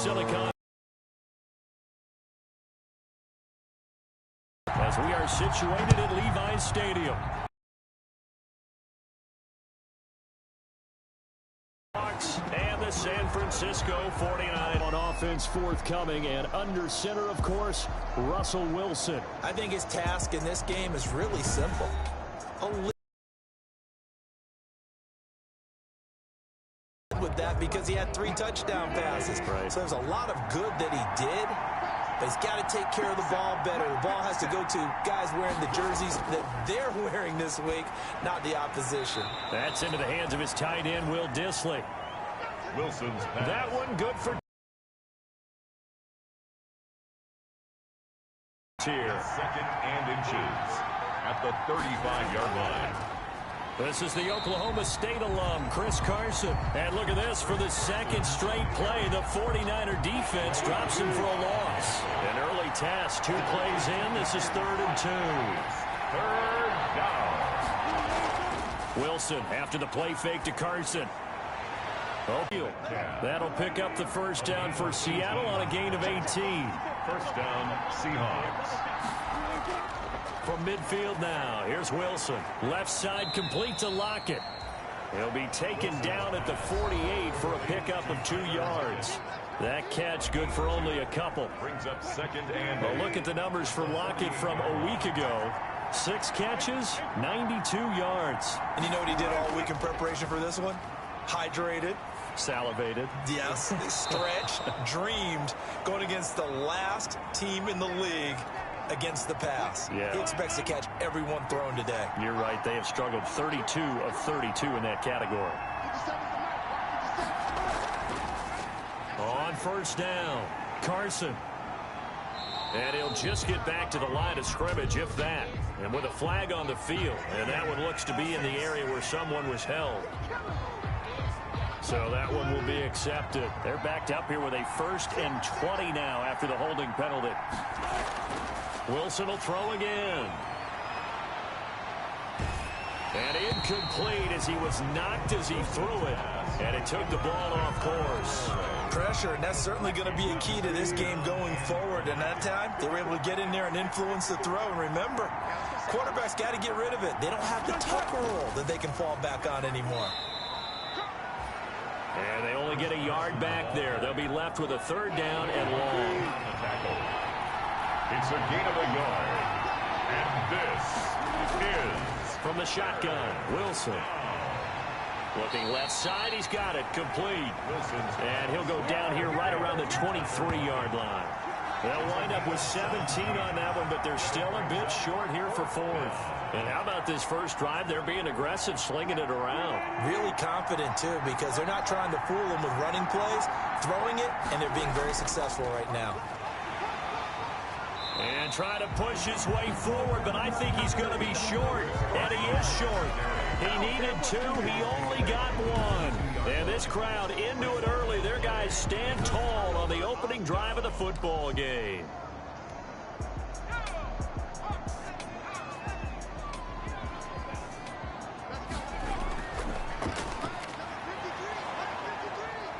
Silicon. As we are situated at Levi's Stadium. And the San Francisco 49 on offense forthcoming, and under center, of course, Russell Wilson. I think his task in this game is really simple. With that, because he had 3 touchdown passes. Right. So there's a lot of good that he did, but he's got to take care of the ball better. The ball has to go to guys wearing the jerseys that they're wearing this week, not the opposition. That's into the hands of his tight end, Will Dissly. Wilson's pass. That one good for here. Second and inches at the 35-yard line. This is the Oklahoma State alum, Chris Carson. And look at this, for the second straight play, the 49er defense drops him for a loss. An early task, 2 plays in. This is 3rd and 2. Third down. Wilson after the play fake to Carson. That'll pick up the first down for Seattle on a gain of 18. First down, Seahawks. From midfield now, here's Wilson. Left side complete to Lockett. He'll be taken down at the 48 for a pickup of 2 yards. That catch good for only a couple. Brings up second and well, look at the numbers for Lockett from a week ago. 6 catches, 92 yards. And you know what he did all week in preparation for this one? Hydrated. Salivated. Yes, stretched, dreamed, going against the last team in the league against the pass. Yeah. He expects to catch every one thrown today. You're right. They have struggled 32 of 32 in that category. On first down, Carson. And he'll just get back to the line of scrimmage, if that. And with a flag on the field. And that one looks to be in the area where someone was held. So that one will be accepted. They're backed up here with a 1st and 20 now after the holding penalty. Wilson will throw again. And incomplete as he was knocked as he threw it. And it took the ball off course. Pressure, and that's certainly going to be a key to this game going forward. And that time, they were able to get in there and influence the throw. And remember, quarterbacks got to get rid of it. They don't have the Tucker roll that they can fall back on anymore. And they only get a yard back there. They'll be left with a 3rd down and long. It's a gain of a yard. And this is from the shotgun, Wilson. Looking left side, he's got it, complete. And he'll go down here right around the 23-yard line. They'll wind up with 17 on that one, but they're still a bit short here for 4th. And how about this first drive? They're being aggressive, slinging it around. Really confident, too, because they're not trying to fool them with running plays, throwing it, and they're being very successful right now. And trying to push his way forward, but I think he's going to be short. And he is short. He needed 2. He only got 1. And this crowd into it early. Their guys stand tall on the opening drive of the football game.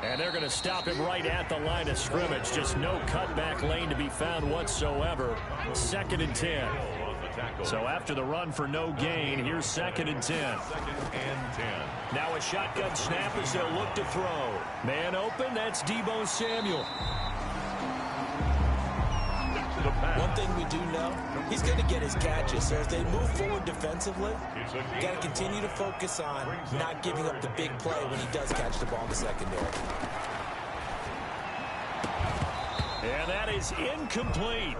And they're going to stop him right at the line of scrimmage. Just no cutback lane to be found whatsoever. 2nd and 10. So after the run for no gain, here's 2nd and 10. 2nd and 10. Now a shotgun snap as they'll look to throw. Man open, that's Deebo Samuel. One thing we do know, he's going to get his catches. So as they move forward defensively, you got to continue to focus on not giving up the big play when he does catch the ball in the secondary. And that is incomplete.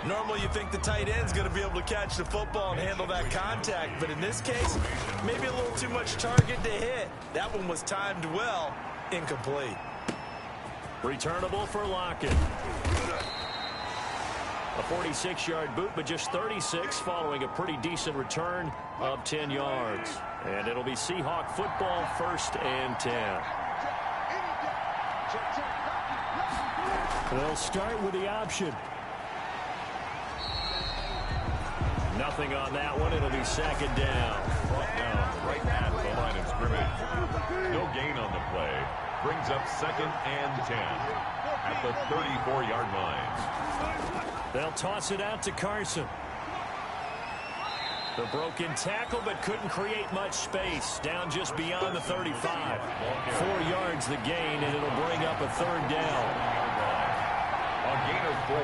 Normally you think the tight end's going to be able to catch the football and handle that contact, but in this case, maybe a little too much target to hit. That one was timed well, incomplete. Returnable for Lockett. A 46-yard boot, but just 36 following a pretty decent return of 10 yards. And it'll be Seahawk football, 1st and 10. They'll start with the option. Nothing on that one. It'll be 2nd down. Brought down right at the line of scrimmage. No gain on the play. brings up 2nd and 10 at the 34-yard line. They'll toss it out to Carson. The broken tackle, but couldn't create much space. Down just beyond the 35. 4 yards the gain, and it'll bring up a 3rd down. A gain of 4.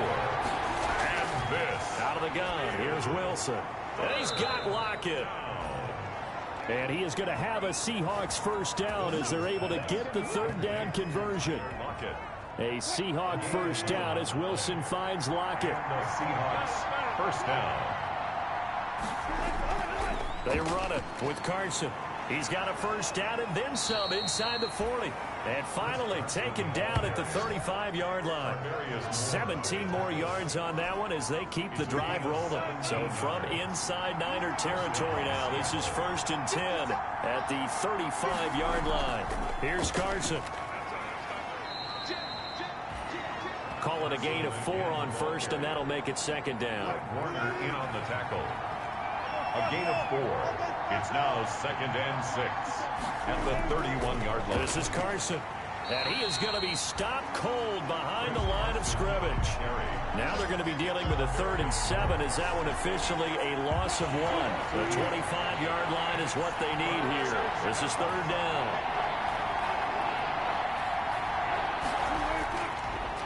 And this. Out of the gun, here's Wilson. And he's got Lockett. And he is going to have a Seahawks 1st down as they're able to get the 3rd down conversion. A Seahawk 1st down as Wilson finds Lockett. The Seahawks 1st down. They run it with Carson. He's got a 1st down and then some inside the 40. And finally taken down at the 35-yard line. 17 more yards on that one as they keep the drive rolling. So from inside Niner territory now, this is 1st and 10 at the 35-yard line. Here's Carson. Call it a gain of 4 on 1st, and that'll make it 2nd down. Warner in on the tackle. A gain of 4. It's now 2nd and 6 at the 31-yard line. This is Carson. And he is going to be stopped cold behind the line of scrimmage. Now they're going to be dealing with a 3rd and 7 as that one officially a loss of 1. The 25-yard line is what they need here. This is 3rd down.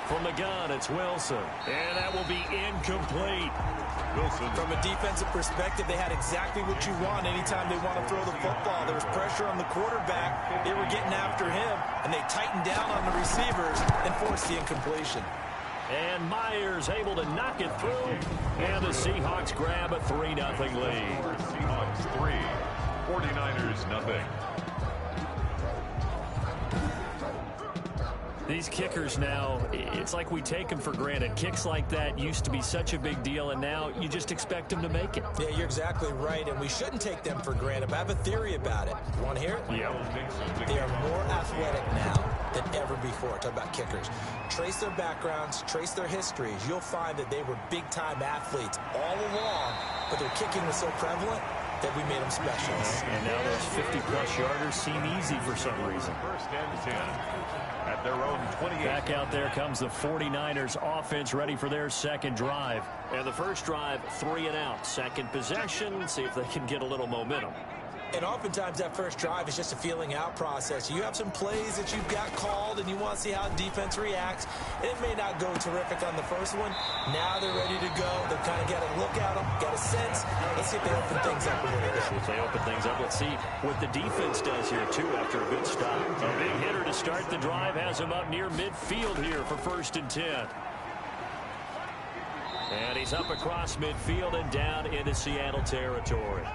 From the gun, it's Wilson. And that will be incomplete. Wilson. From a defensive perspective, they had exactly what you want anytime they want to throw the football. There was pressure on the quarterback. They were getting after him, and they tightened down on the receivers and forced the incompletion. And Myers able to knock it through. And the Seahawks grab a 3-0 lead. Seahawks 3, 49ers nothing. These kickers now, it's like we take them for granted. Kicks like that used to be such a big deal, and now you just expect them to make it. Yeah, you're exactly right, and we shouldn't take them for granted. But I have a theory about it. You want to hear it? Yeah. They are more athletic now than ever before. Talk about kickers. Trace their backgrounds, trace their histories. You'll find that they were big-time athletes all along, but their kicking was so prevalent that we made them specialists. And now those 50-plus yarders seem easy for some reason. 1st and 10 at their own 28. Back out there comes the 49ers offense ready for their 2nd drive. And the 1st drive, 3 and out. 2nd possession, see if they can get a little momentum. And oftentimes that 1st drive is just a feeling out process. You have some plays that you've got called and you want to see how the defense reacts. And it may not go terrific on the 1st one. Now they're ready to go. They've kind of got a look at them, got a sense. Let's see if they open things up a little bit. If they open things up, let's see what the defense does here, too, after a good stop. A big hitter to start the drive has him up near midfield here for 1st and 10. And he's up across midfield and down into Seattle territory.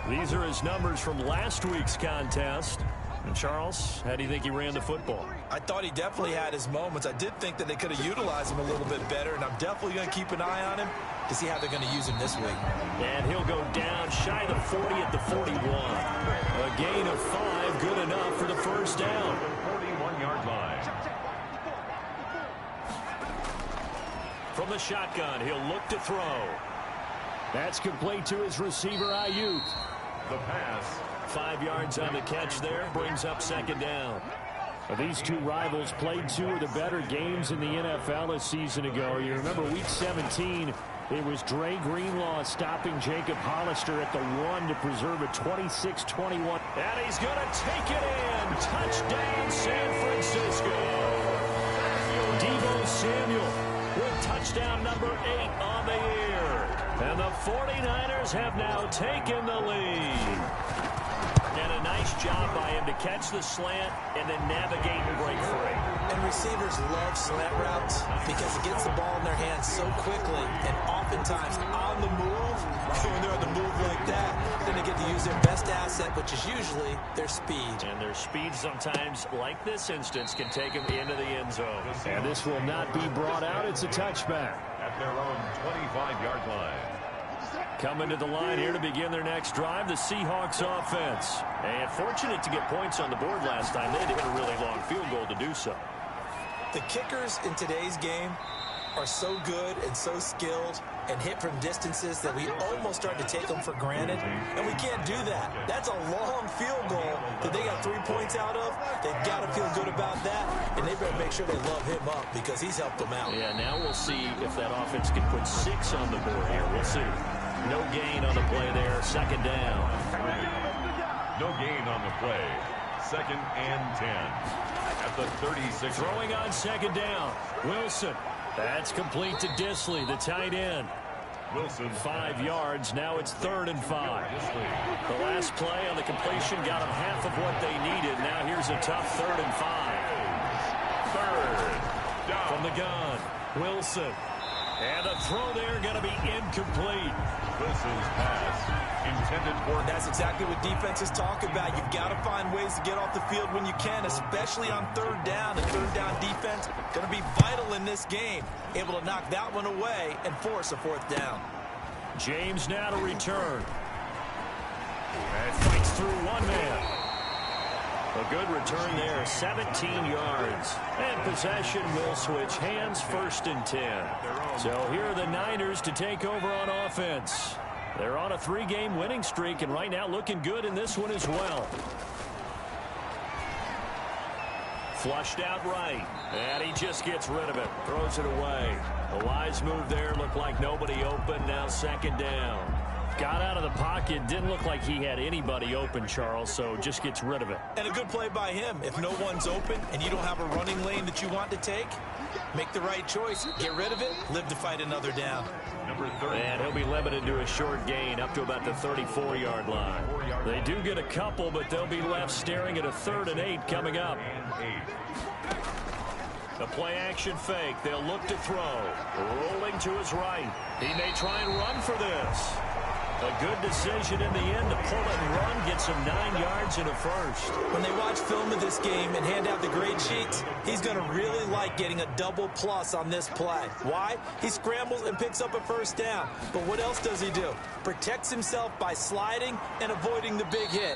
These are his numbers from last week's contest. And Charles, how do you think he ran the football? I thought he definitely had his moments. I did think that they could have utilized him a little bit better, and I'm definitely going to keep an eye on him to see how they're going to use him this week. And he'll go down shy of the 40 at the 41. A gain of 5, good enough for the 1st down. 41-yard line. From the shotgun, he'll look to throw. That's complete to his receiver, Ayuk. The pass. 5 yards on the catch there, brings up 2nd down. These two rivals played 2 of the better games in the NFL a season ago. You remember week 17, it was Dre Greenlaw stopping Jacob Hollister at the 1 to preserve a 26-21. And he's going to take it in. Touchdown, San Francisco. Deebo Samuel with touchdown number 8 on the year. And the 49ers have now taken the lead. And a nice job by him to catch the slant and then navigate and break free. And receivers love slant routes because it gets the ball in their hands so quickly and oftentimes on the move. When they're on the move like that, then they get to use their best asset, which is usually their speed. And their speed sometimes, like this instance, can take them into the end zone. And this will not be brought out. It's a touchback. At their own 25-yard line. Coming to the line here to begin their next drive, the Seahawks offense. And fortunate to get points on the board last time. They had to hit a really long field goal to do so. The kickers in today's game are so good and so skilled and hit from distances that we almost start to take them for granted, and we can't do that. That's a long field goal that they got 3 points out of. They've got to feel good about that, and they better make sure they love him up because he's helped them out. Yeah, now we'll see if that offense can put 6 on the board here. We'll see. No gain on the play there. Second down. No gain on the play. Second and 10. At the 36. Throwing on second down. Wilson. That's complete to Disley, the tight end. Wilson 5 yards. Now it's 3rd and 5. The last play on the completion got them half of what they needed. Now here's a tough 3rd and 5. Third down. From the gun. Wilson. And the throw there going to be incomplete. Wilson's pass intended for... That's exactly what defenses talk about. You've got to find ways to get off the field when you can, especially on 3rd down. And 3rd down defense going to be vital in this game. Able to knock that one away and force a 4th down. James now to return. And fights through one man. A good return there, 17 yards. And possession will switch hands, 1st and 10. So here are the Niners to take over on offense. They're on a 3-game winning streak, and right now looking good in this one as well. Flushed out right, and he just gets rid of it. Throws it away. A wise move there. Looked like nobody open. Now 2nd down. Got out of the pocket. Didn't look like he had anybody open, Charles, so just gets rid of it. And a good play by him. If no one's open and you don't have a running lane that you want to take, make the right choice. Get rid of it. Live to fight another down. Number 30. And he'll be limited to a short gain up to about the 34-yard line. They do get a couple, but they'll be left staring at a 3rd and 8 coming up. The play-action fake. They'll look to throw. Rolling to his right. He may try and run for this. A good decision in the end to pull and run, gets him 9 yards and a 1st. When they watch film of this game and hand out the grade sheets, he's going to really like getting a double plus on this play. Why? He scrambles and picks up a 1st down. But what else does he do? Protects himself by sliding and avoiding the big hit.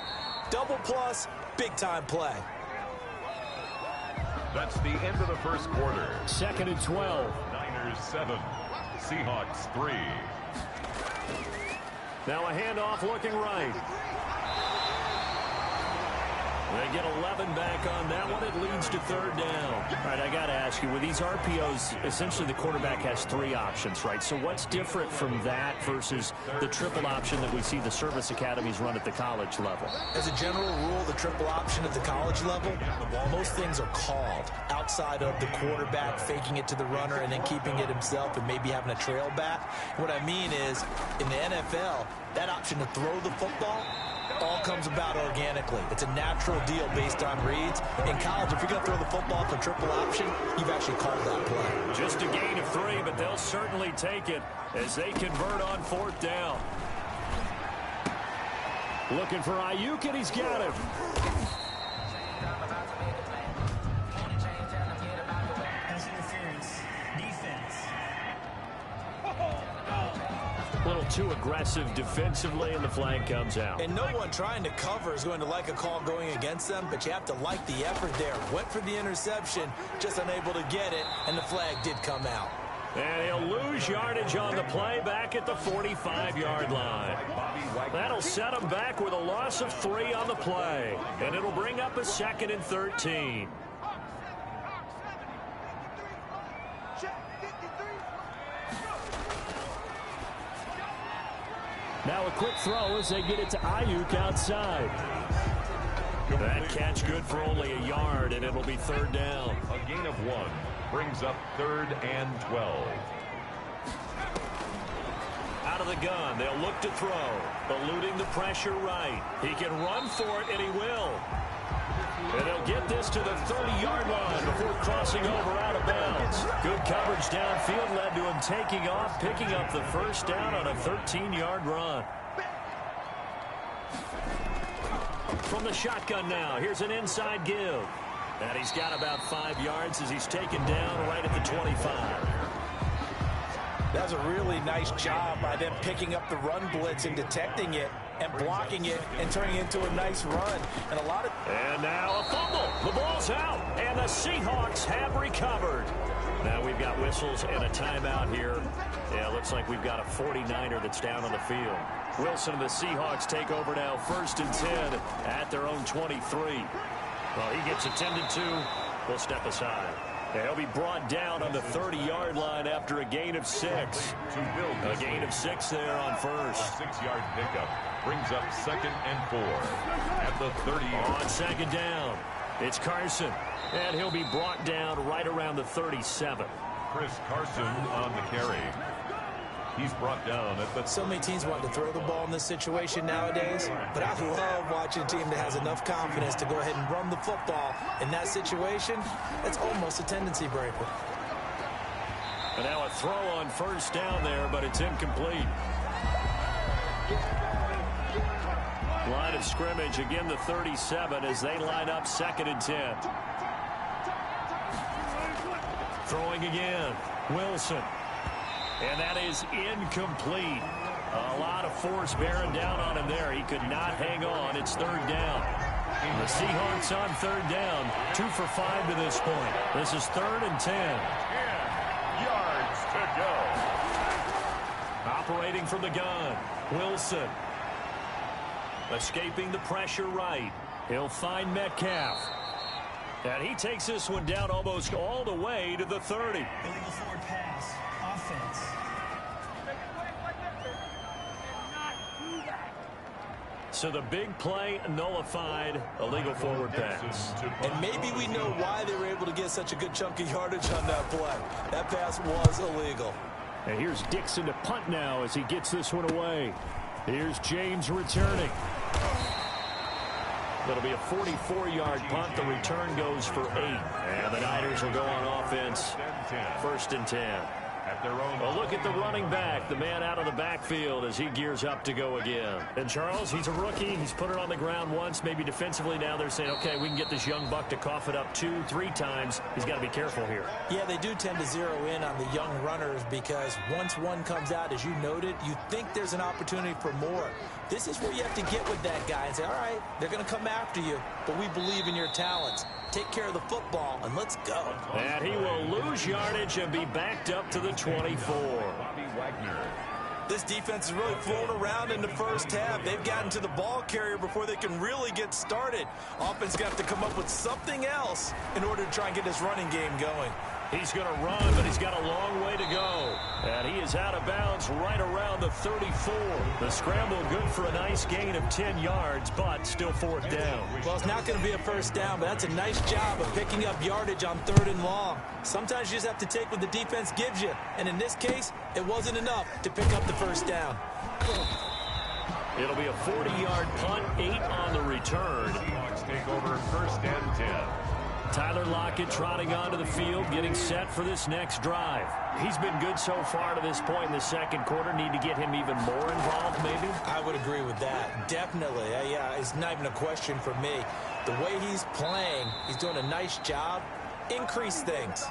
Double plus, big-time play. That's the end of the 1st quarter. 2nd and 12. Niners 7. Seahawks 3. Now a handoff looking right. They get 11 back on that one. It leads to 3rd down. All right, I got to ask you, with these RPOs, essentially the quarterback has 3 options, right? So what's different from that versus the triple option that we see the service academies run at the college level? As a general rule, the triple option at the college level, most things are called outside of the quarterback faking it to the runner and then keeping it himself and maybe having a trail back. What I mean is, in the NFL, that option to throw the football all comes about organically. It's a natural deal based on reads. In college, if you're going to throw the football for triple option, you've actually called that play. Just a gain of 3, but they'll certainly take it as they convert on 4th down. Looking for Ayuk, and he's got him. A little too aggressive defensively, and the flag comes out. And no one trying to cover is going to like a call going against them, but you have to like the effort there. Went for the interception, just unable to get it, and the flag did come out. And he'll lose yardage on the play back at the 45-yard line. That'll set him back with a loss of 3 on the play. And it'll bring up a 2nd and 13. Now a quick throw as they get it to Ayuk outside. That catch good for only a yard, and it'll be 3rd down. A gain of 1 brings up 3rd and 12. Out of the gun, they'll look to throw. Eluding the pressure right. He can run for it, and he will. And he'll get this to the 30-yard line before crossing over out of bounds. Good coverage downfield led to him taking off, picking up the 1st down on a 13-yard run. From the shotgun now, here's an inside give. And he's got about 5 yards as he's taken down right at the 25. That was a really nice job by them picking up the run blitz and detecting it and blocking it and turning it into a nice run. And a lot of... And now a fumble. The ball's out, and the Seahawks have recovered. Now we've got whistles and a timeout here. Yeah, looks like we've got a 49er that's down on the field. Wilson and the Seahawks take over now, 1st and 10 at their own 23. Well, he gets attended to. We'll step aside. He'll be brought down on the 30-yard line after a gain of 6. A gain of 6 there on first. A 6-yard pickup brings up 2nd and 4 at the 30. On 2nd down, it's Carson, and he'll be brought down right around the 37. Chris Carson on the carry. He's brought down at the... So many teams want to throw the ball in this situation nowadays, but I love watching a team that has enough confidence to go ahead and run the football in that situation. It's almost a tendency breaker. And now a throw on 1st down there, but it's incomplete. Line of scrimmage, again the 37 as they line up 2nd and 10. Throwing again, Wilson. And that is incomplete. A lot of force bearing down on him there. He could not hang on. It's 3rd down. The Seahawks on 3rd down. 2 for 5 to this point. This is 3rd and 10. 10 yards to go. Operating from the gun, Wilson. Escaping the pressure right. He'll find Metcalf. And he takes this one down almost all the way to the 30. Illegal forward pass. Offense. So the big play nullified, illegal forward pass. And maybe we know why they were able to get such a good chunk of yardage on that play. That pass was illegal. And here's Dixon to punt now as he gets this one away. Here's James returning. That'll be a 44-yard punt. The return goes for 8. And the Niners will go on offense. 1st and 10. A look at the running back, the man out of the backfield as he gears up to go again. And Charles, he's a rookie. He's put it on the ground once, maybe defensively. Now they're saying, okay, we can get this young buck to cough it up 2, 3 times. He's got to be careful here. Yeah, they do tend to zero in on the young runners because once one comes out, as you noted, you think there's an opportunity for more. This is where you have to get with that guy and say, all right, they're going to come after you, but we believe in your talents. Take care of the football, and let's go. And he will lose yardage and be backed up to the 24. This defense is really flown around in the first half. They've gotten to the ball carrier before they can really get started. Offense got to come up with something else in order to try and get this running game going. He's going to run, but he's got a long way to go. And he is out of bounds right around the 34. The scramble good for a nice gain of 10 yards, but still 4th down. Well, it's not going to be a first down, but that's a nice job of picking up yardage on 3rd and long. Sometimes you just have to take what the defense gives you. And in this case, it wasn't enough to pick up the first down. It'll be a 40-yard punt, 8 on the return. Seahawks take over 1st and 10. Tyler Lockett trotting onto the field, getting set for this next drive. He's been good so far to this point in the 2nd quarter. Need to get him even more involved, maybe? I would agree with that. Definitely. Yeah, it's not even a question for me. The way he's playing, he's doing a nice job. Increase things.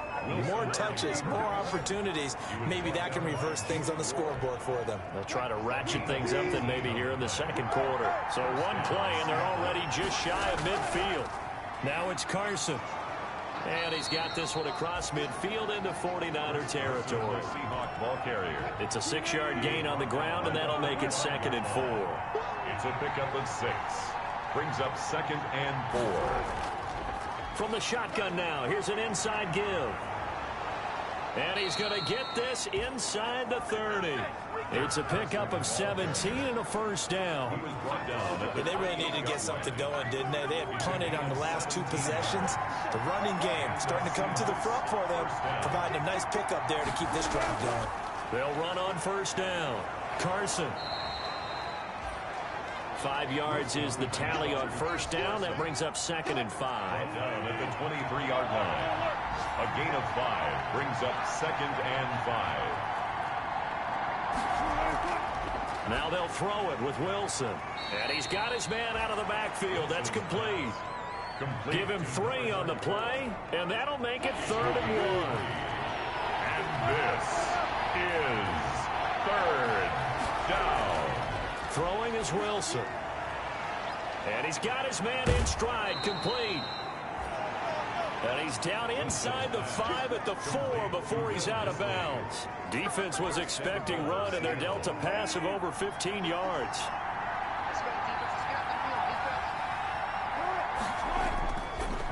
More touches, more opportunities. Maybe that can reverse things on the scoreboard for them. They'll try to ratchet things up then maybe here in the 2nd quarter. So one play, and they're already just shy of midfield. Now it's Carson. And he's got this one across midfield into 49er territory. Seahawk ball carrier. It's a 6-yard gain on the ground, and that'll make it 2nd and 4. It's a pickup of 6. Brings up 2nd and 4. From the shotgun now, here's an inside give. And he's going to get this inside the 30. It's a pickup of 17 and a 1st down. But they really needed to get something going, didn't they? They had punted on the last 2 possessions. The running game starting to come to the front for them, providing a nice pickup there to keep this drive going. They'll run on 1st down. Carson. 5 yards is the tally on 1st down. That brings up 2nd and 5. Down at the 23-yard line. A gain of 5 brings up 2nd and 5. Now they'll throw it with Wilson. And he's got his man out of the backfield. That's complete. Give him 3 on the play, and that'll make it 3rd and 1. And this is 3rd down. Throwing is Wilson. And he's got his man in stride, complete. And he's down inside the 5 at the 4 before he's out of bounds. Defense was expecting run, and they're dealt a pass of over 15 yards.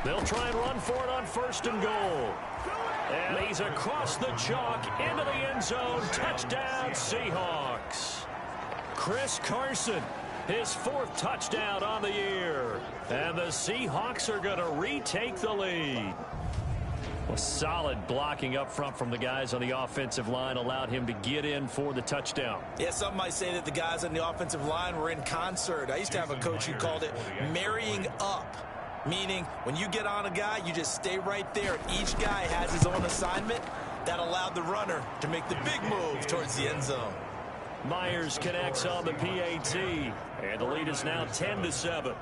They'll try and run for it on 1st and goal. And he's across the chalk into the end zone. Touchdown, Seahawks. Chris Carson, his 4th touchdown on the year. And the Seahawks are going to retake the lead. Well, solid blocking up front from the guys on the offensive line allowed him to get in for the touchdown. Yeah, some might say that the guys on the offensive line were in concert. I used to have a coach who called it marrying up. Meaning, when you get on a guy, you just stay right there. Each guy has his own assignment. That allowed the runner to make the big move towards the end zone. Myers connects on the PAT. And the lead is now 10-7.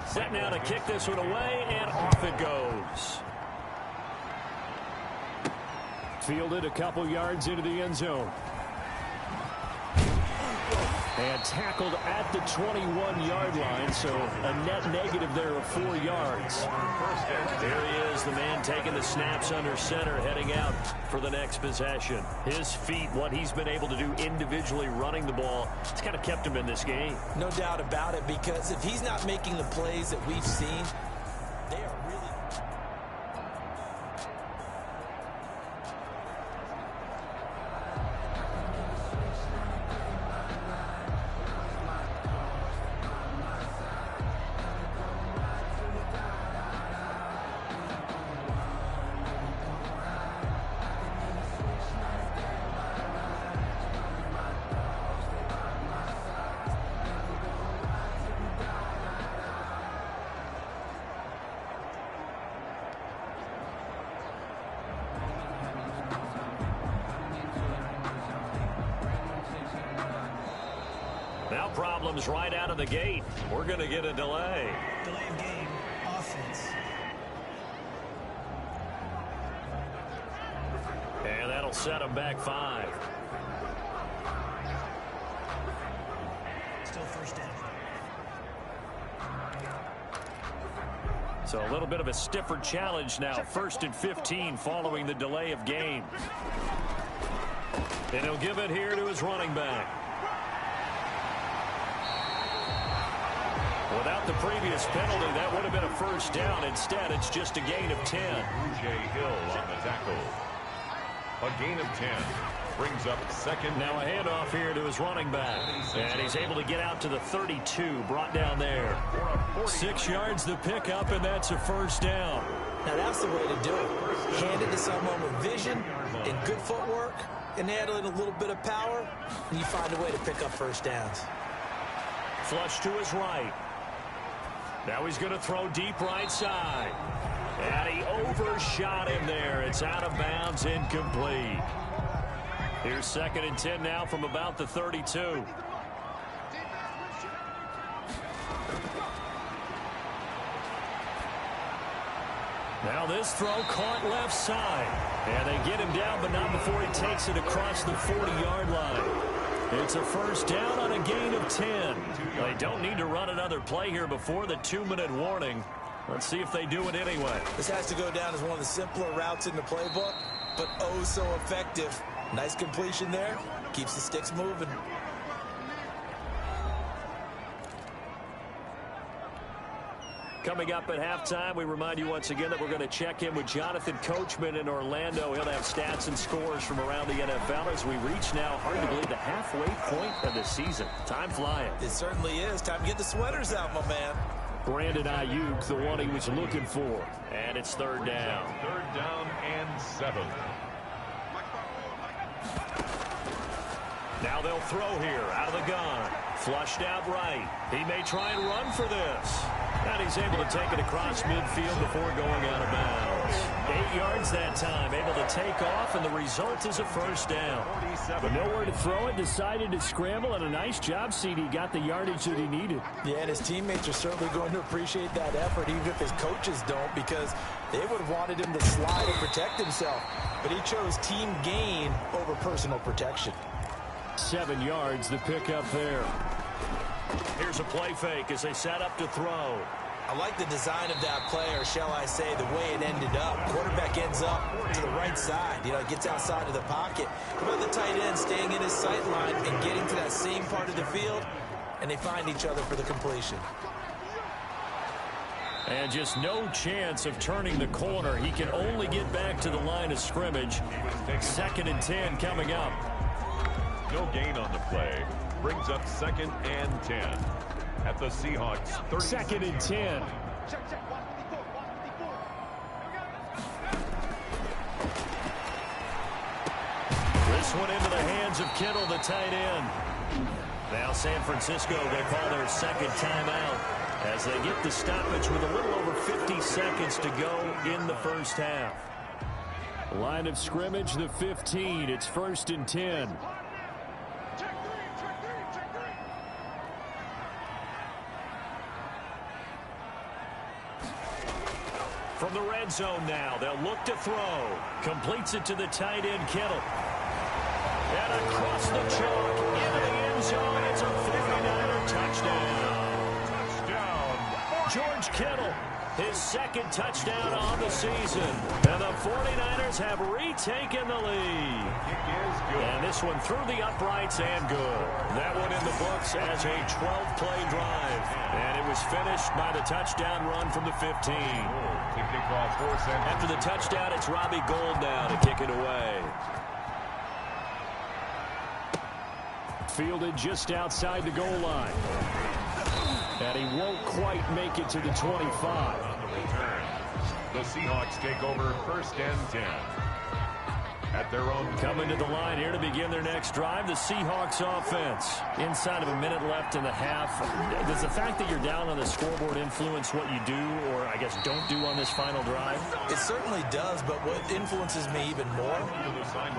Set now to kick this one away, and off it goes. Fielded a couple yards into the end zone. And tackled at the 21-yard line, so a net negative there of 4 yards. There he is, the man taking the snaps under center, heading out for the next possession. His feet, what he's been able to do individually running the ball, it's kind of kept him in this game. No doubt about it, because if he's not making the plays that we've seen, they are really... Now problems right out of the gate. We're going to get a delay. Delay of game, offense. And that'll set them back 5. Still 1st down. So a little bit of a stiffer challenge now. 1st and 15 following the delay of game. And he'll give it here to his running back. Without the previous penalty, that would have been a 1st down. Instead, it's just a gain of 10. Hill on the tackle. A gain of 10 brings up 2nd. Now a handoff here to his running back. And he's able to get out to the 32, brought down there. 6 yards the pickup, and that's a 1st down. Now that's the way to do it. Hand it to someone with vision and good footwork, and add in a little bit of power, and you find a way to pick up 1st downs. Flush to his right. Now he's going to throw deep right side. And he overshot him there. It's out of bounds, incomplete. Here's 2nd and 10 now from about the 32. Now this throw caught left side. And they get him down, but not before he takes it across the 40-yard line. It's a 1st down on a gain of 10. They don't need to run another play here before the 2-minute warning. Let's see if they do it anyway. This has to go down as one of the simpler routes in the playbook, but oh so effective. Nice completion there. Keeps the sticks moving. Coming up at halftime, we remind you once again that we're going to check in with Jonathan Coachman in Orlando. He'll have stats and scores from around the NFL as we reach now, hard to believe, the halfway point of the season. Time flying. It certainly is. Time to get the sweaters out, my man. Brandon Ayuk, the one he was looking for. And it's 3rd down. 3rd down and 7. Now they'll throw here out of the gun. Flushed out right. He may try and run for this. And he's able to take it across midfield before going out of bounds. 8 yards that time, able to take off, and the result is a first down. But nowhere to throw it, decided to scramble, and a nice job, CD. Got the yardage that he needed. Yeah, and his teammates are certainly going to appreciate that effort, even if his coaches don't, because they would have wanted him to slide and protect himself. But he chose team gain over personal protection. 7 yards, the pickup there. Here's a play fake as they set up to throw. I like the design of that play, or shall I say the way it ended up. Quarterback ends up to the right side. You know, it gets outside of the pocket. But the tight end staying in his sight line and getting to that same part of the field, and they find each other for the completion. And just no chance of turning the corner. He can only get back to the line of scrimmage. 2nd and 10 coming up. No gain on the play. Brings up 2nd and 10 at the Seahawks 30. 2nd and 10. This one into the hands of Kittle, the tight end. Now San Francisco going to call their 2nd timeout as they get the stoppage with a little over 50 seconds to go in the first half. Line of scrimmage, the 15. It's 1st and 10. From the red zone now, they'll look to throw. Completes it to the tight end, Kittle. And across the chalk, into the end zone. It's a 49er touchdown. Touchdown. George Kittle, his 2nd touchdown on the season. And the 49ers have retaken the lead. And this one through the uprights and good. That one in the books as a 12-play drive. And it was finished by the touchdown run from the 15. After the touchdown, it's Robbie Gould now to kick it away. Fielded just outside the goal line. And he won't quite make it to the 25. On the return, the Seahawks take over 1st and 10. At their own. Coming to the line here to begin their next drive, the Seahawks offense. Inside of a minute left in the half. Does the fact that you're down on the scoreboard influence what you do, or I guess don't do on this final drive? It certainly does, but what influences me even more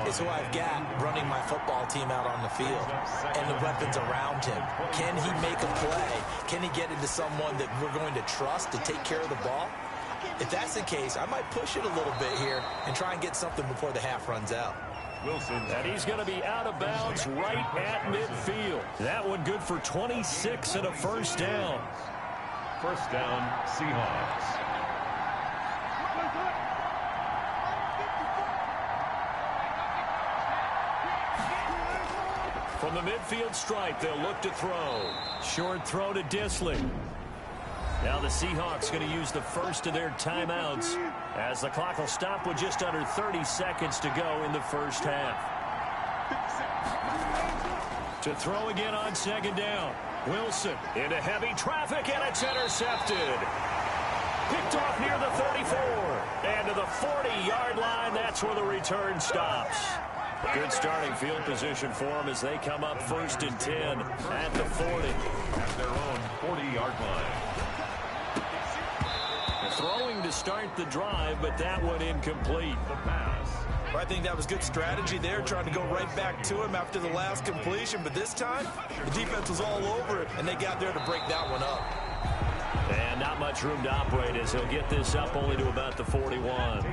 is who I've got running my football team out on the field and the weapons around him. Can he make a play? Can he get into someone that we're going to trust to take care of the ball? If that's the case, I might push it a little bit here and try and get something before the half runs out. Wilson. And he's going to be out of bounds right at midfield. That one good for 26 and a first down. First down, Seahawks. From the midfield stripe, they'll look to throw. Short throw to Disley. Now the Seahawks going to use the first of their timeouts as the clock will stop with just under 30 seconds to go in the first half. To throw again on 2nd down. Wilson into heavy traffic, and it's intercepted. Picked off near the 34. And to the 40-yard line, that's where the return stops. Good starting field position for them as they come up 1st and 10 at the 40. At their own 40-yard line. Throwing to start the drive, but that one incomplete. The pass. I think that was good strategy there, trying to go right back to him after the last completion. But this time, the defense was all over it, and they got there to break that one up. And not much room to operate as he'll get this up only to about the 41.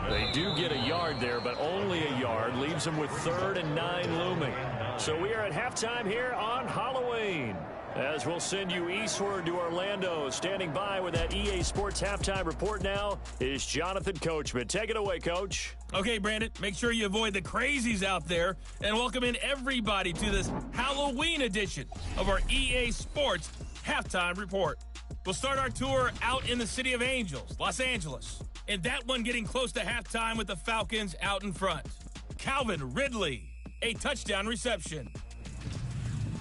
They do get a yard there, but only a yard. Leaves them with 3rd and 9 looming. So we are at halftime here on Halloween. As we'll send you eastward to Orlando. Standing by with that EA Sports halftime report now is Jonathan Coachman. Take it away, Coach. Okay, Brandon, make sure you avoid the crazies out there and welcome in everybody to this Halloween edition of our EA Sports halftime report. We'll start our tour out in the City of Angels, Los Angeles. And that one getting close to halftime with the Falcons out in front. Calvin Ridley, a touchdown reception.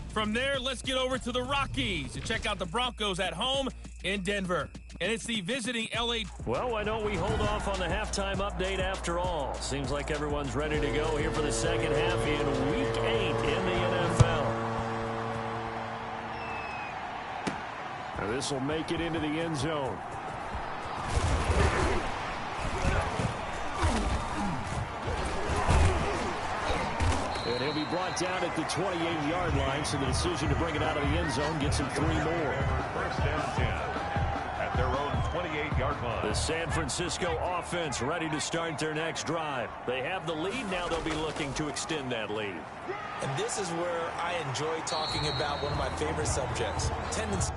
From there, let's get over to the Rockies to check out the Broncos at home in Denver. And it's the visiting L.A. Well, why don't we hold off on the halftime update after all? Seems like everyone's ready to go here for the second half in Week 8 in the NFL. This will make it into the end zone. And he'll be brought down at the 28-yard line, so the decision to bring it out of the end zone gets him 3 more. First and 10 at their own 28-yard line. The San Francisco offense ready to start their next drive. They have the lead. Now they'll be looking to extend that lead. And this is where I enjoy talking about one of my favorite subjects, tendency.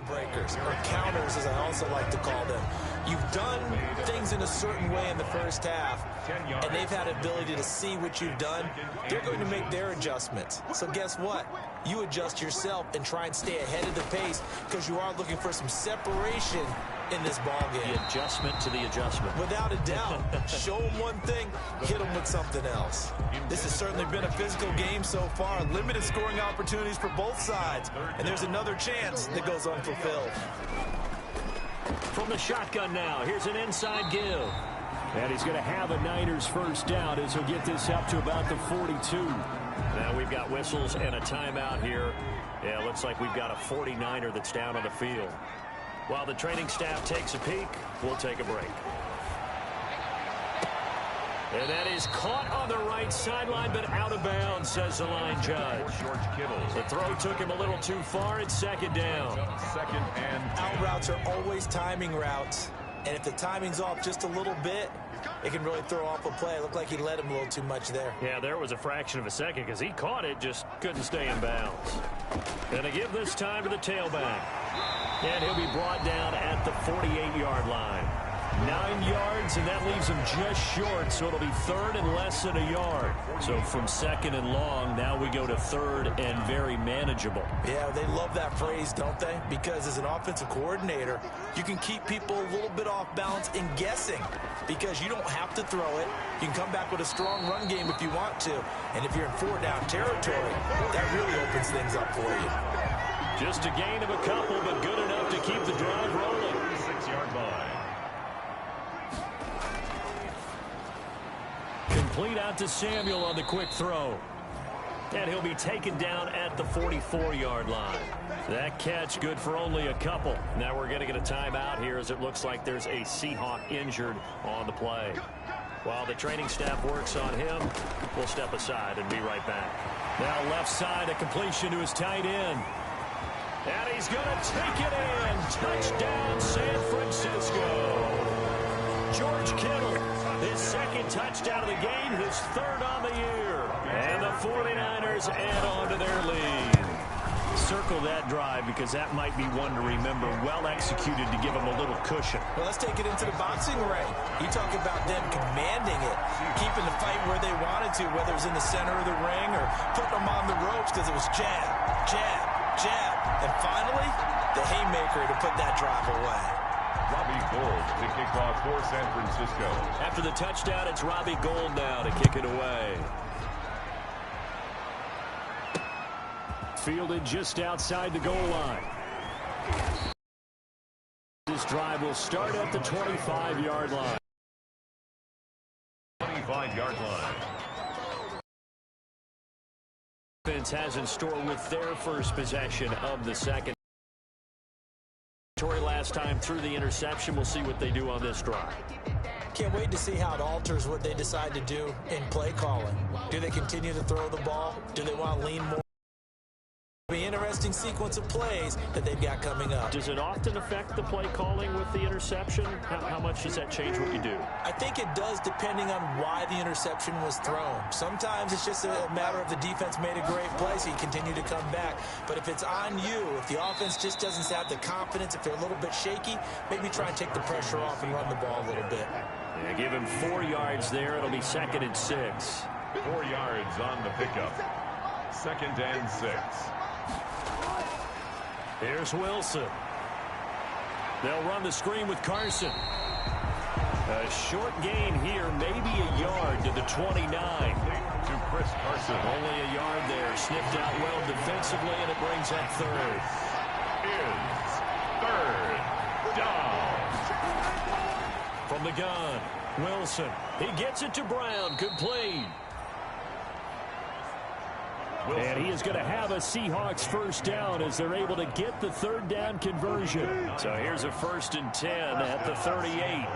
breakers, or counters as I also like to call them. You've done things in a certain way in the first half, and they've had ability to see what you've done. They're going to make their adjustments. So guess what? You adjust yourself and try and stay ahead of the pace because you are looking for some separation in this ball game. The adjustment to the adjustment. Without a doubt. Show them one thing, hit them with something else. This has certainly been a physical game so far. Limited scoring opportunities for both sides. And there's another chance that goes unfulfilled. From the shotgun now, here's an inside give. And he's going to have a Niners first down as he'll get this up to about the 42. Now we've got whistles and a timeout here. Yeah, looks like we've got a 49er that's down on the field. While the training staff takes a peek, we'll take a break. And that is caught on the right sideline, but out of bounds, says the line judge. The throw took him a little too far. It's second down. Second and 10. Out routes are always timing routes. And if the timing's off just a little bit, it can really throw off a play. It looked like he led him a little too much there. Yeah, there was a fraction of a second because he caught it, just couldn't stay in bounds. Gonna give this time to the tailback. And he'll be brought down at the 48-yard line. 9 yards, and that leaves him just short, so it'll be third and less than a yard. So from second and long, now we go to third and very manageable. Yeah, they love that phrase, don't they? Because as an offensive coordinator, you can keep people a little bit off balance in guessing because you don't have to throw it. You can come back with a strong run game if you want to. And if you're in 4-down territory, that really opens things up for you. Just a gain of a couple, but good enough to keep the drive rolling. 36-yard line. Complete out to Samuel on the quick throw. And he'll be taken down at the 44-yard line. That catch good for only a couple. Now we're going to get a timeout here as it looks like there's a Seahawk injured on the play. While the training staff works on him, we'll step aside and be right back. Now left side, a completion to his tight end. And he's going to take it in. Touchdown, San Francisco. George Kittle, his second touchdown of the game, his third on the year. And the 49ers add on to their lead. Circle that drive because that might be one to remember. Well executed to give them a little cushion. Well, let's take it into the boxing ring. You talk about them commanding it, keeping the fight where they wanted to, whether it was in the center of the ring or putting them on the ropes because it was jab, jab, jab. And finally, the haymaker to put that drive away. Robbie Gould to kick off for San Francisco. After the touchdown, it's Robbie Gould now to kick it away. Fielded just outside the goal line. This drive will start at the 25-yard line. 25-yard line. Defense has in store with their first possession of the second. Last time through the interception. We'll see what they do on this drive. Can't wait to see how it alters what they decide to do in play calling. Do they continue to throw the ball? Do they want to lean more? It'll be an interesting sequence of plays that they've got coming up. Does it often affect the play calling with the interception? How much does that change what you do? I think it does, depending on why the interception was thrown. Sometimes it's just a matter of the defense made a great play, so you continue to come back. But if it's on you, if the offense just doesn't have the confidence, if they're a little bit shaky, maybe try and take the pressure off and run the ball a little bit. Yeah, give him 4 yards there. It'll be 2nd and 6. 4 yards on the pickup. 2nd and 6. Here's Wilson. They'll run the screen with Carson. A short gain here, maybe a yard to the 29. To Chris Carson. Only a yard there. Sniffed out well defensively, and it brings up 3rd. Is 3rd down. From the gun, Wilson. He gets it to Brown. Complete. And he is going to have a Seahawks first down as they're able to get the 3rd down conversion. So here's a 1st and 10 at the 38.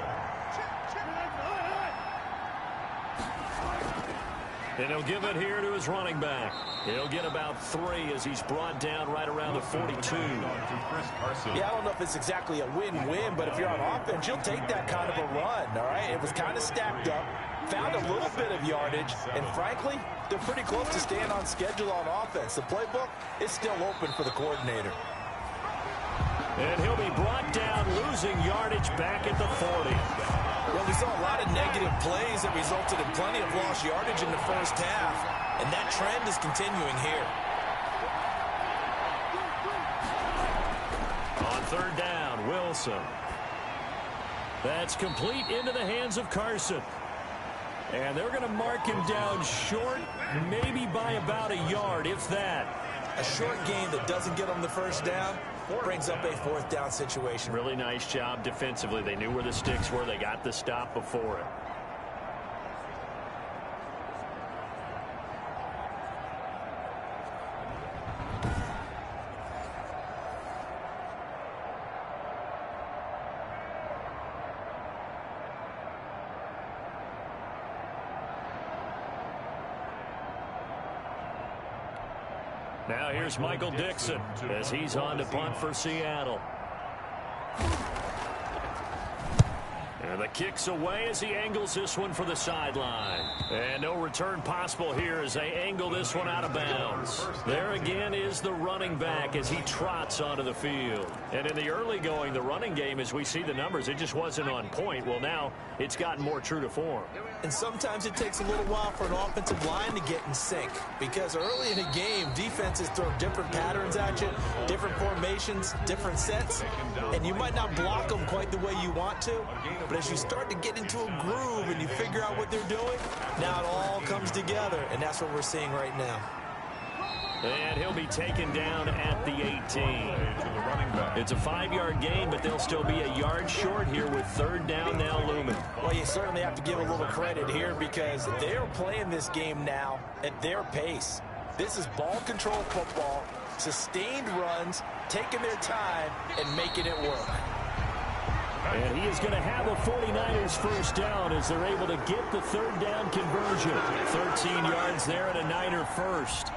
And he'll give it here to his running back. He'll get about 3 as he's brought down right around the 42. Yeah, I don't know if it's exactly a win-win, but if you're on offense, you'll take that kind of a run, all right? It was kind of stacked up, found a little bit of yardage, and frankly, they're pretty close to staying on schedule on offense. The playbook is still open for the coordinator. And he'll be brought down, losing yardage back at the 40. Well, we saw a lot of negative plays that resulted in plenty of lost yardage in the first half, and that trend is continuing here. On 3rd down, Wilson. That's complete into the hands of Carson. And they're going to mark him down short, maybe by about a yard, if that. A short gain that doesn't get them the first down brings up a 4th down situation. Really nice job defensively. They knew where the sticks were. They got the stop before it. Now here's Michael Dixon as he's on to punt for Seattle. And the kick's away as he angles this one for the sideline. And no return possible here as they angle this one out of bounds. There again is the running back as he trots onto the field. And in the early going, the running game, as we see the numbers, it just wasn't on point. Well, now it's gotten more true to form. And sometimes it takes a little while for an offensive line to get in sync, because early in a game, defenses throw different patterns at you, different formations, different sets, and you might not block them quite the way you want to, but as you start to get into a groove and you figure out what they're doing, now it all comes together, and that's what we're seeing right now. And he'll be taken down at the 18. It's a 5-yard gain, but they'll still be a yard short here with 3rd down now looming. Well, you certainly have to give a little credit here because they're playing this game now at their pace. This is ball control football, sustained runs, taking their time, and making it work. And he is going to have a 49ers first down as they're able to get the 3rd down conversion. 13 yards there and a Niner first.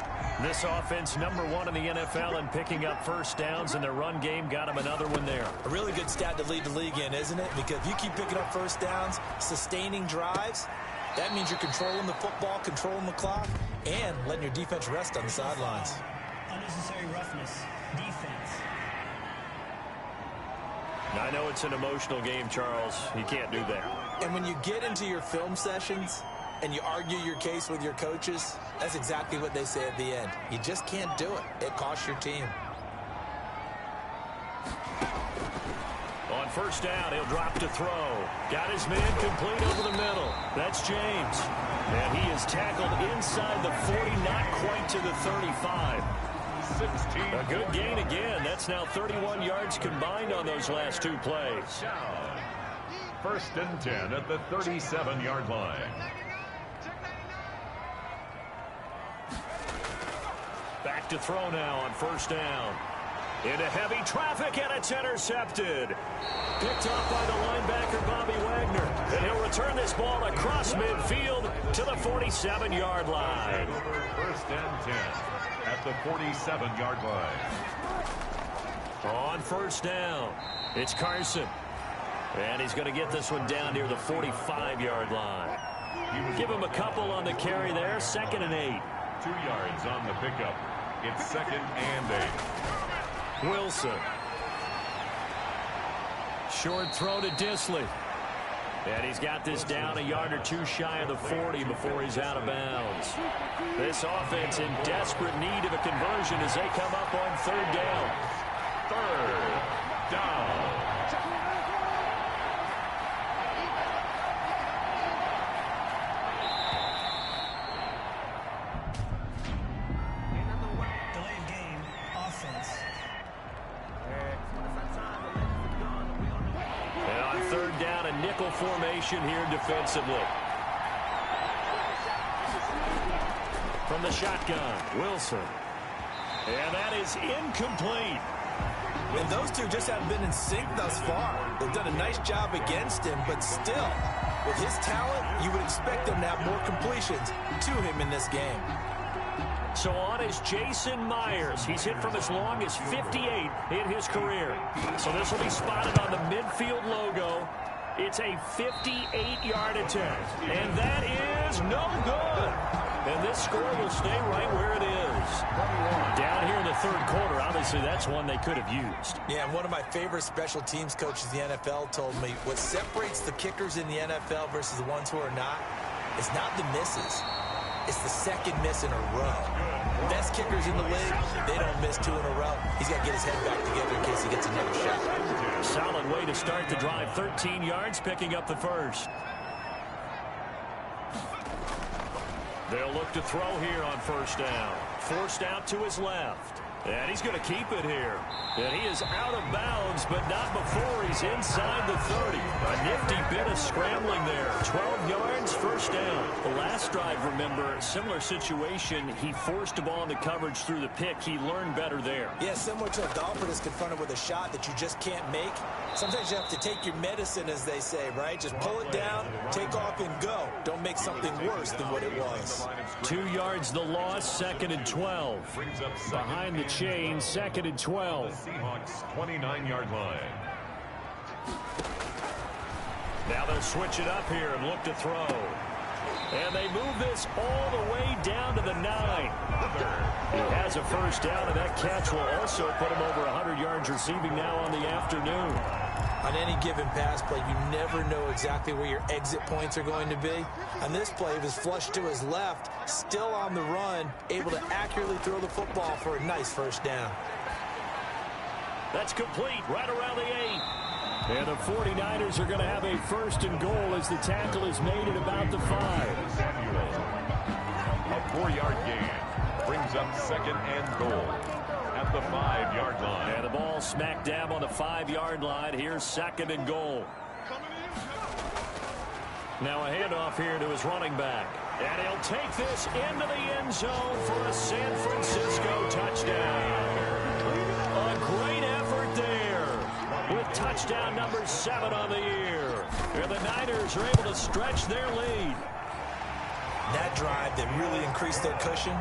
This offense #1 in the NFL in picking up first downs, and their run game got them another one there. A really good stat to lead the league in, isn't it? Because if you keep picking up first downs, sustaining drives, that means you're controlling the football, controlling the clock, and letting your defense rest on the sidelines. Unnecessary roughness. Defense. I know it's an emotional game, Charles. You can't do that. And when you get into your film sessions and you argue your case with your coaches, that's exactly what they say at the end. You just can't do it. It costs your team. On first down, he'll drop to throw. Got his man complete over the middle. That's James. And he is tackled inside the 40, not quite to the 35. 16. A good gain again. That's now 31 yards combined on those last 2 plays. 1st and 10 at the 37-yard line. to throw now on first down. Into heavy traffic, and it's intercepted. Picked off by the linebacker, Bobby Wagner. And he'll return this ball across midfield to the 47-yard line. First and 10 at the 47-yard line. On first down, it's Carson. And he's going to get this one down near the 45-yard line. Give him a couple on the carry there. 2nd and 8. 2 yards on the pickup. It's 2nd and 8. Wilson. Short throw to Disley. And he's got this down a yard or two shy of the 40 before he's out of bounds. This offense in desperate need of a conversion as they come up on 3rd down. 3rd down. Delayed game, offense. And on 3rd down, a nickel formation here defensively. From the shotgun, Wilson. And that is incomplete. And those two just haven't been in sync thus far. They've done a nice job against him, but still, with his talent, you would expect them to have more completions to him in this game. So on is Jason Myers. He's hit from as long as 58 in his career. So this will be spotted on the midfield logo. It's a 58-yard attempt. And that is no good. And this score will stay right where it is. Down here in the 3rd quarter, obviously that's one they could have used. Yeah, and one of my favorite special teams coaches in the NFL told me what separates the kickers in the NFL versus the ones who are not is not the misses. It's the 2nd miss in a row. Best kickers in the league, they don't miss 2 in a row. He's got to get his head back together in case he gets another shot. Solid way to start the drive. 13 yards, picking up the first. They'll look to throw here on first down. Forced out to his left. And he's going to keep it here. And he is out of bounds, but not before he's inside the 30. A nifty bit of scrambling there. 12 yards, first down. The last drive, remember, similar situation. He forced the ball into coverage through the pick. He learned better there. Yeah, similar to a golfer that's confronted with a shot that you just can't make. Sometimes you have to take your medicine, as they say, right? Just pull it down, take off, and go. Don't make something worse than what it was. 2 yards the loss, 2nd and 12. Behind the chain, 2nd and 12. Seahawks 29-yard line. Now they'll switch it up here and look to throw. And they move this all the way down to the 9. He has a first down, and that catch will also put him over 100 yards receiving now on the afternoon. On any given pass play, you never know exactly where your exit points are going to be. On this play, it was flushed to his left, still on the run, able to accurately throw the football for a nice first down. That's complete right around the 8. And the 49ers are going to have a 1st and goal as the tackle is made at about the 5. A 4-yard gain brings up 2nd and goal at the 5-yard line. And the ball smack dab on the 5-yard line. Here's 2nd and goal. Now a handoff here to his running back. And he'll take this into the end zone for a San Francisco touchdown. A great effort there with touchdown number 7 on the year. And the Niners are able to stretch their lead. That drive that really increased their cushion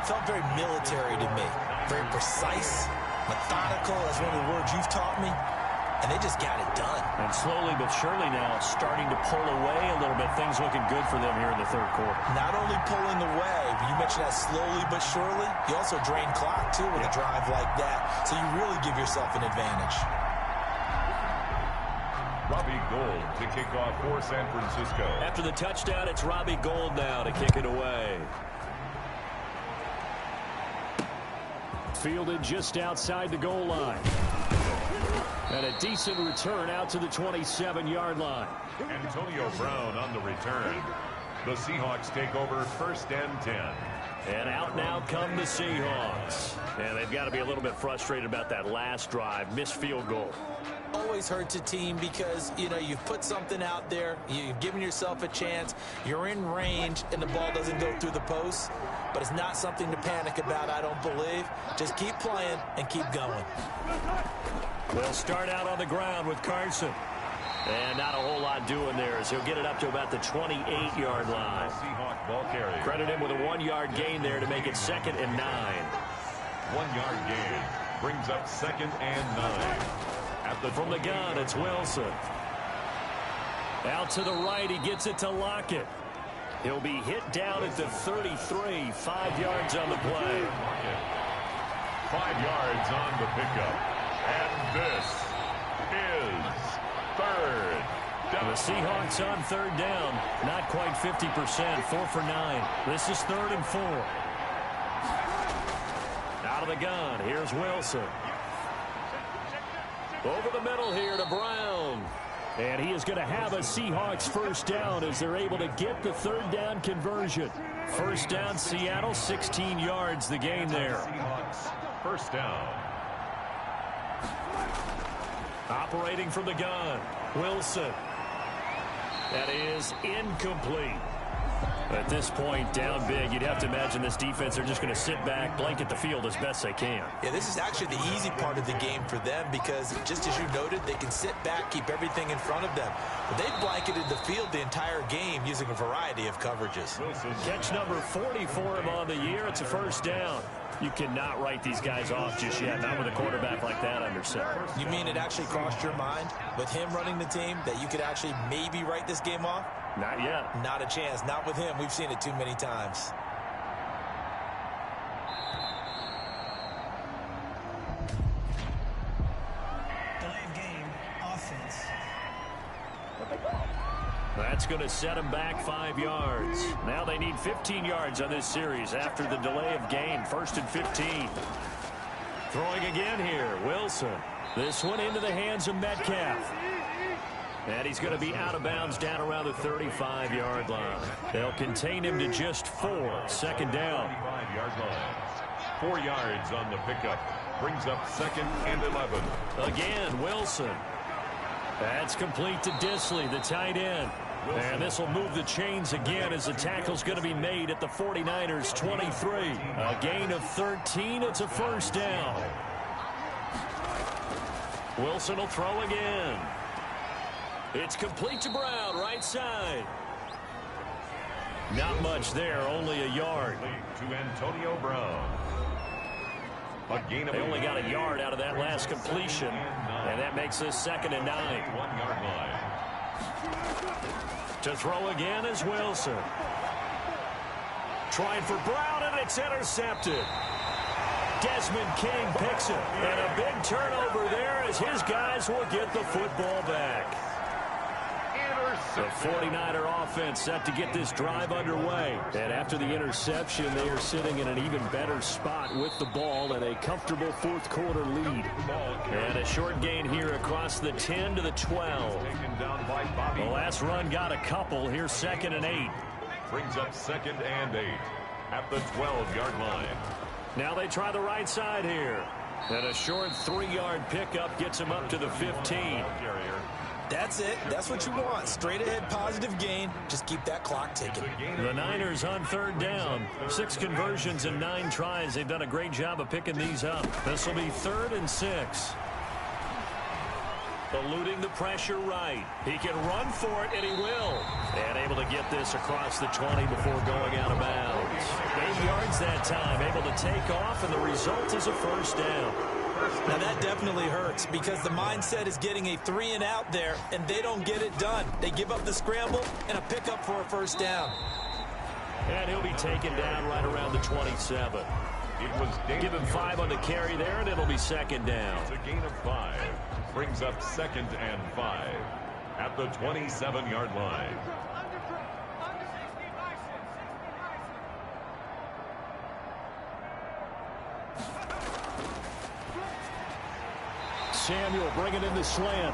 felt very military to me. Very precise, methodical, that's one of the words you've taught me. And they just got it done. And slowly but surely now starting to pull away a little bit. Things looking good for them here in the 3rd quarter. Not only pulling away, but you mentioned that slowly but surely. You also drain clock, too, with a drive like that. So you really give yourself an advantage. Robbie Gould to kick off for San Francisco. After the touchdown, it's Robbie Gould now to kick it away. Fielded just outside the goal line. And a decent return out to the 27-yard line. Antonio Brown on the return. The Seahawks take over 1st and 10. And out now come the Seahawks. And they've got to be a little bit frustrated about that last drive. Missed field goal. Always hurts a team because, you know, you've put something out there. You've given yourself a chance. You're in range, and the ball doesn't go through the post. But it's not something to panic about, I don't believe. Just keep playing and keep going. They'll start out on the ground with Carson. And not a whole lot doing there as he'll get it up to about the 28-yard line. Seahawks ball carrier. Credit him with a 1-yard gain there to make it 2nd and 9. 1-yard gain brings up 2nd and 9. From the gun, it's Wilson. Out to the right, he gets it to Lockett. He'll be hit down at the 33, 5 yards on the play. 5 yards on the pickup. And this is 3rd down. The Seahawks on 3rd down. Not quite 50%, 4 for 9. This is 3rd and 4. Out of the gun, here's Wilson. Over the middle here to Brown. And he is going to have a Seahawks 1st down as they're able to get the 3rd down conversion. 1st down, Seattle, 16 yards the gain there. Seahawks 1st down. Operating from the gun, Wilson. That is incomplete. At this point, down big, you'd have to imagine this defense, they're just going to sit back, blanket the field as best they can. Yeah, this is actually the easy part of the game for them because, just as you noted, they can sit back, keep everything in front of them. But they've blanketed the field the entire game using a variety of coverages. Catch number 40 for him on the year. It's a 1st down. You cannot write these guys off just yet, not with a quarterback like that under center. You mean it actually crossed your mind with him running the team that you could actually maybe write this game off? Not yet. Not a chance. Not with him. We've seen it too many times. Delayed game, offense. That's going to set them back 5 yards. Now they need 15 yards on this series after the delay of game. 1st and 15. Throwing again here, Wilson. This one into the hands of Metcalf. And he's going to be out of bounds down around the 35-yard line. They'll contain him to just 4. 2nd down. 35-yard line. 4 yards on the pickup. Brings up 2nd and 11. Again, Wilson. That's complete to Disley, the tight end. And this will move the chains again as the tackle's going to be made at the 49ers 23. A gain of 13. It's a 1st down. Wilson will throw again. It's complete to Brown, right side. Not much there, only a yard. To Antonio Brown. They only got a yard out of that last completion, and that makes this 2nd and 9. 1-yard line. To throw again is Wilson. Trying for Brown, and it's intercepted. Desmond King picks it, and a big turnover there as his guys will get the football back. The 49er offense set to get this drive underway. And after the interception, they are sitting in an even better spot with the ball and a comfortable 4th quarter lead. And a short gain here across the 10 to the 12. The last run got a couple. Here's 2nd and 8. Brings up 2nd and 8 at the 12-yard line. Now they try the right side here. And a short 3-yard pickup gets him up to the 15. That's it. That's what you want. Straight ahead positive gain. Just keep that clock ticking. The Niners on 3rd down. 6 conversions and 9 tries. They've done a great job of picking these up. This will be 3rd and 6. Eluding the pressure right. He can run for it, and he will. And able to get this across the 20 before going out of bounds. 8 yards that time. Able to take off, and the result is a 1st down. Now that definitely hurts because the mindset is getting a 3-and-out there, and they don't get it done. They give up the scramble and a pickup for a 1st down. And he'll be taken down right around the 27. Give him 5 on the carry there, and it'll be 2nd down. It's a gain of 5. Brings up 2nd and 5 at the 27-yard line. Samuel bringing in the slant.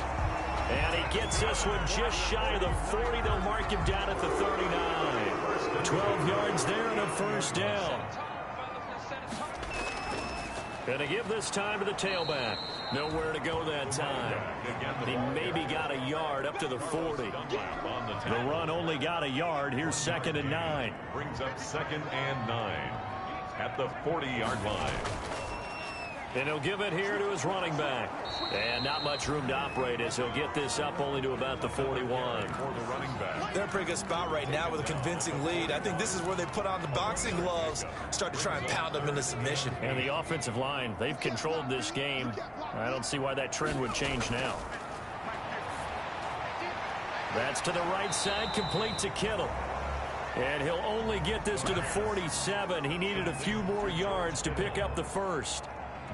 And he gets this one just shy of the 40. They'll mark him down at the 39. 12 yards there and a 1st down. Going to give this time to the tailback. Nowhere to go that time. He maybe got a yard up to the 40. The run only got a yard. Here's 2nd and 9. Brings up 2nd and 9 at the 40-yard line. And he'll give it here to his running back. And not much room to operate as he'll get this up only to about the 41. For the running back. They're in a pretty good spot right now with a convincing lead. I think this is where they put on the boxing gloves, start to try and pound them into submission. And the offensive line, they've controlled this game. I don't see why that trend would change now. That's to the right side, complete to Kittle. And he'll only get this to the 47. He needed a few more yards to pick up the first.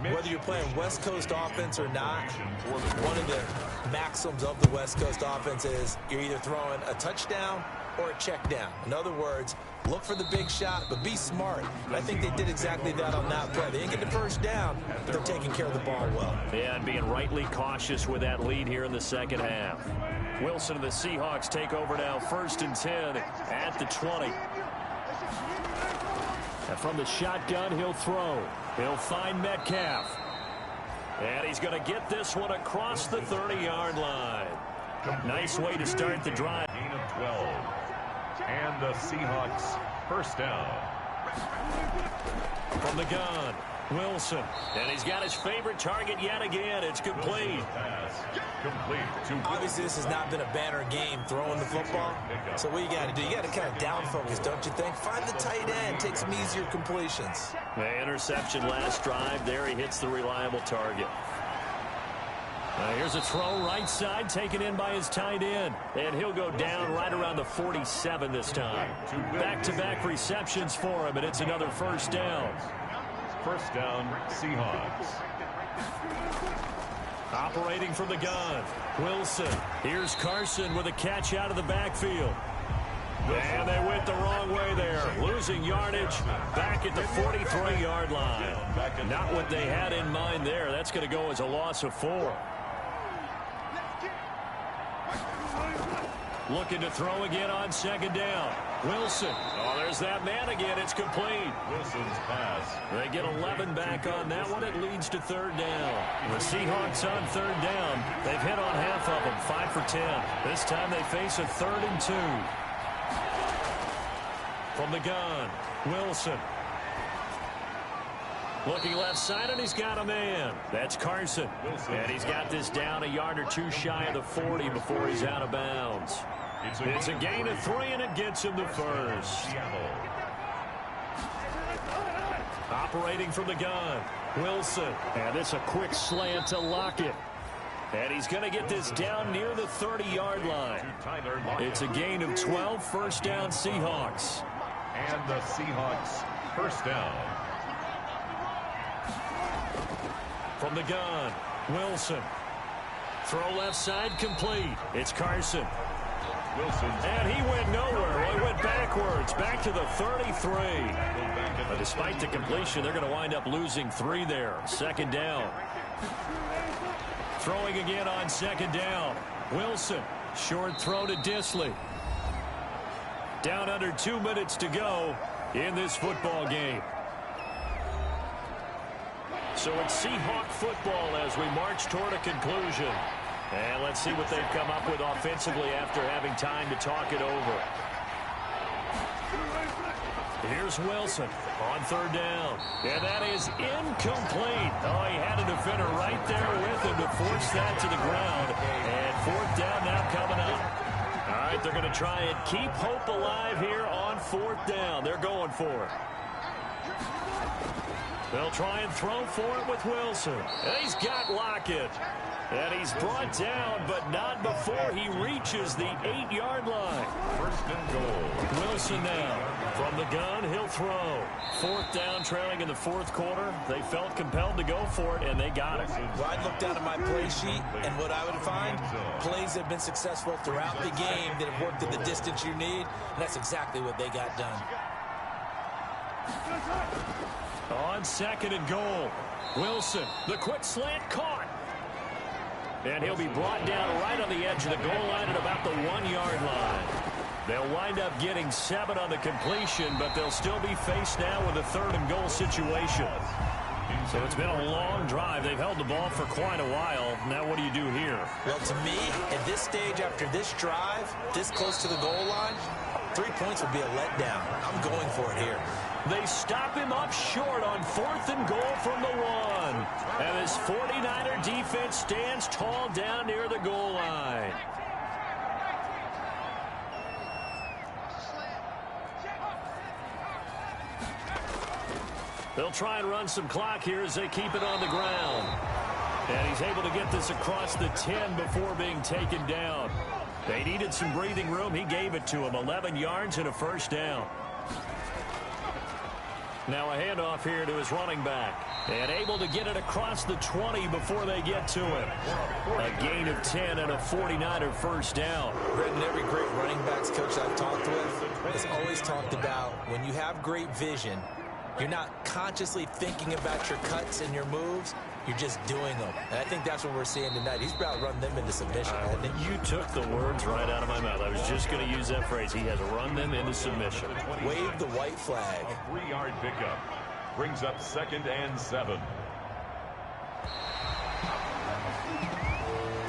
Whether you're playing West Coast offense or not, one of the maxims of the West Coast offense is you're either throwing a touchdown or a check down. In other words, look for the big shot, but be smart. And I think they did exactly that on that play. They didn't get the first down, but they're taking care of the ball well. Yeah, and being rightly cautious with that lead here in the second half. Wilson and the Seahawks take over now, 1st and 10 at the 20. And from the shotgun, he'll throw. He'll find Metcalf. And he's going to get this one across the 30-yard line. Nice way to start the drive. Gain of 12. And the Seahawks first down. From the gun, Wilson. And he's got his favorite target yet again. It's complete. Pass complete to Wilson. Obviously, this has not been a banner game throwing the football. So what you got to do, you got to kind of down focus, don't you think? Find the tight end, take some easier completions. The interception last drive. There he hits the reliable target. Here's a throw right side taken in by his tight end. And he'll go down right around the 47 this time. Back-to-back receptions for him, and it's another first down. First down, Seahawks. Operating from the gun, Wilson. Here's Carson with a catch out of the backfield. And they went the wrong way there. Losing yardage back at the 43-yard line. Not what they had in mind there. That's going to go as a loss of 4. Looking to throw again on 2nd down. Wilson. Oh, there's that man again. It's complete. Wilson's pass. They get 11 back on that one. It leads to 3rd down. The Seahawks on 3rd down. They've hit on half of them, 5 for 10. This time they face a 3rd and 2. From the gun, Wilson. Looking left side, and he's got a man. That's Carson. And he's got this down a yard or two shy of the 40 before he's out of bounds. It's a gain of 3, and it gets him the first. Operating from the gun, Wilson. And it's a quick slant to Lockett. And he's going to get this down near the 30-yard line. It's a gain of 12, first down Seahawks. And the Seahawks first down. From the gun, Wilson. Throw left side complete. It's Carson. Wilson. And he went nowhere. Well, he went backwards, back to the 33. But despite the completion, they're going to wind up losing 3 there. 2nd down. Throwing again on 2nd down. Wilson. Short throw to Disley. Down under 2 minutes to go in this football game. So it's Seahawk football as we march toward a conclusion. And let's see what they've come up with offensively after having time to talk it over. Here's Wilson on 3rd down. And that is incomplete. Oh, he had a defender right there with him to force that to the ground. And 4th down now coming up. All right, they're going to try and keep hope alive here on 4th down. They're going for it. They'll try and throw for it with Wilson. And he's got Lockett. And he's brought down, but not before he reaches the 8-yard line. First and goal. Wilson now. From the gun, he'll throw. 4th down, trailing in the 4th quarter. They felt compelled to go for it, and they got it. Well, I'd look down at my play sheet, and what I would find, plays that have been successful throughout the game that have worked at the distance you need, and that's exactly what they got done. On 2nd and goal, Wilson, the quick slant caught. And he'll be brought down right on the edge of the goal line at about the 1-yard line. They'll wind up getting 7 on the completion, but they'll still be faced now with a 3rd and goal situation. So it's been a long drive. They've held the ball for quite a while. Now what do you do here? Well, to me, at this stage, after this drive, this close to the goal line, 3 points would be a letdown. I'm going for it here. They stop him up short on 4th and goal from the 1. And this 49er defense stands tall down near the goal line. They'll try and run some clock here as they keep it on the ground. And he's able to get this across the 10 before being taken down. They needed some breathing room. He gave it to him. 11 yards and a first down. Now a handoff here to his running back. And able to get it across the 20 before they get to him. A gain of 10 and a 49er first down. Brendan, every great running backs coach I've talked with has always talked about when you have great vision, you're not consciously thinking about your cuts and your moves. You're just doing them. And I think that's what we're seeing tonight. He's about to run them into submission. You took the words right out of my mouth. I was just going to use that phrase. He has run them into submission. Wave the white flag. A 3-yard pickup brings up 2nd and 7.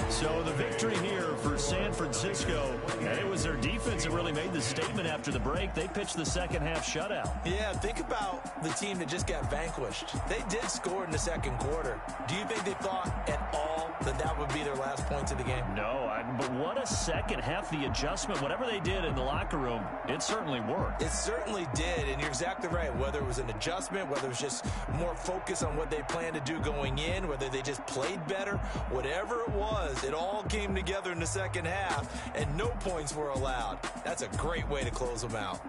So the victory here for San Francisco, and it was their defense that really made the statement after the break. They pitched the second half shutout. Yeah, think about the team that just got vanquished. They did score in the second quarter. Do you think they thought at all that that would be their last points of the game? No, but what a second half. The adjustment, whatever they did in the locker room, it certainly worked. It certainly did, and you're exactly right. Whether it was an adjustment, whether it was just more focus on what they planned to do going in, whether they just played better, whatever it was, it all came together in the second half, and no points were allowed. That's a great way to close them out.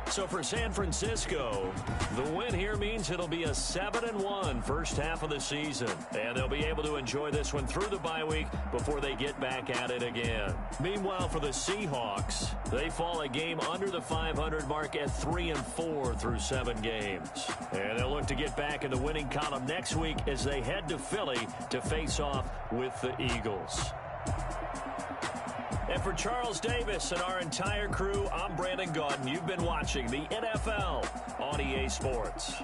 So for San Francisco, the win here means it'll be a 7-1 first half of the season. And they'll be able to enjoy this one through the bye week before they get back at it again. Meanwhile, for the Seahawks, they fall a game under the 500 mark at 3-4 through 7 games. And they'll look to get back in the winning column next week as they head to Philly to face off with the Eagles. And for Charles Davis and our entire crew, I'm Brandon Gaudin. You've been watching the NFL on EA Sports.